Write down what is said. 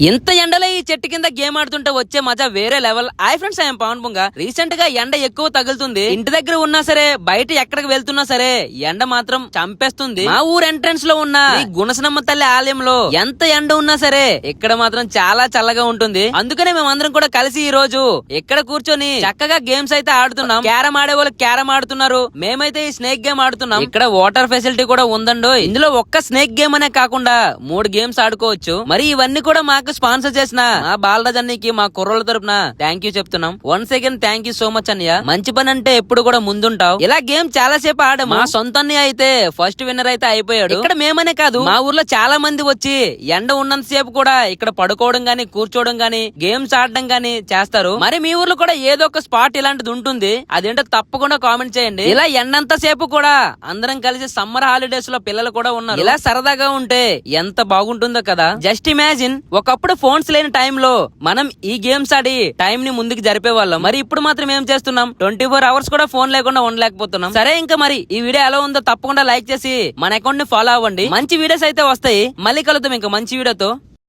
ఇంత ఎండలో ఈ చెట్టు కింద గేమ్ ఆడుతుంటే వచ్చే మజా వేరే level. Hi friends, I'm Pavan Punga. Recent గా ఎండ ఎక్కువ తగులుతుంది. ఇంటి దగ్గర ఉన్నా సరే, బయట ఎక్కడికి వెళ్తున్నా సరే ఎండ మాత్రం చంపేస్తుంది. మా ఊరు ఎంట్రన్స్ లో ఉన్న ఈ గుణసనమ్మ తల్లి ఆలయంలో ఎంత ఎండ ఉన్నా సరే ఇక్కడ మాత్రం చాలా చల్లగా ఉంటుంది. అందుకనే మేమందరం కూడా కలిసి ఈ రోజు ఇక్కడ కూర్చొని చక్కగా గేమ్స్ అయితే ఆడుతున్నాం. క్యారమ్ ఆడే వాళ్ళు క్యారమ్ ఆడుతున్నారు, మేమైతే ఈ స్నేక్ గేమ్ ఆడుతున్నాం. ఇక్కడ వాటర్ ఫెసిలిటీ కూడా ఉందండో. ఇందులో ఒక్క స్నేక్ గేమ్ అనే కాకుండా 3 గేమ్స్ ఆడుకోవచ్చు. మరి ఇవన్నీ కూడా మాకు స్పాన్సర్ చేసిన మా బాలరాజ్ అన్నయ్యకి మా కుర్రోళ్ళ తరపున థ్యాంక్ యూ చెప్తున్నాం. Once again thank you so much అన్నయ్య. మంచి పని అంటే ఎప్పుడు కూడా ముందుంటావు. ఇలా గేమ్ చాలా సేపు ఆడాము. మా సొంత అన్నయ్య అయితే ఫస్ట్ విన్నర్ అయితే అయిపోయాడు. ఇక్కడ మేమనే కాదు, మా ఊర్లో చాలా మంది వచ్చి ఎండ ఉన్నంత సేపు కూడా ఇక్కడ పడుకోవడం గానీ, కూర్చోవడం గానీ, గేమ్స్ ఆడడం గానీ చేస్తారు. మరి మీ ఊర్లో కూడా ఏదో ఒక స్పాట్ ఇలాంటిది ఉంటుంది, అదేంటో తప్పకుండా కామెంట్ చేయండి. ఇలా ఎండంత సేపు కూడా అందరం కలిసి సమ్మర్ హాలిడేస్ లో పిల్లలు కూడా ఉన్నారు. ఇలా సరదాగా ఉంటే ఎంత బాగుంటుందో కదా. జస్ట్ ఇమాజిన్, ఒకప్పుడు ఫోన్స్ లేని టైంలో మనం ఈ గేమ్స్ ఆడి టైం ని ముందుకు జరిపేవాళ్ళం. మరి ఇప్పుడు మాత్రం ఏం చేస్తున్నాం? 24 అవర్స్ కూడా ఫోన్ లేకుండా ఉండలేకపోతున్నాం. సరే, ఇంకా మరి ఈ వీడియో ఎలా ఉందో తప్పకుండా లైక్ చేసి మన అకౌంట్ ని ఫాలో అవ్వండి. మంచి వీడియోస్ అయితే వస్తాయి. మళ్ళీ కలుద్దాం ఇంకా మంచి వీడియోతో.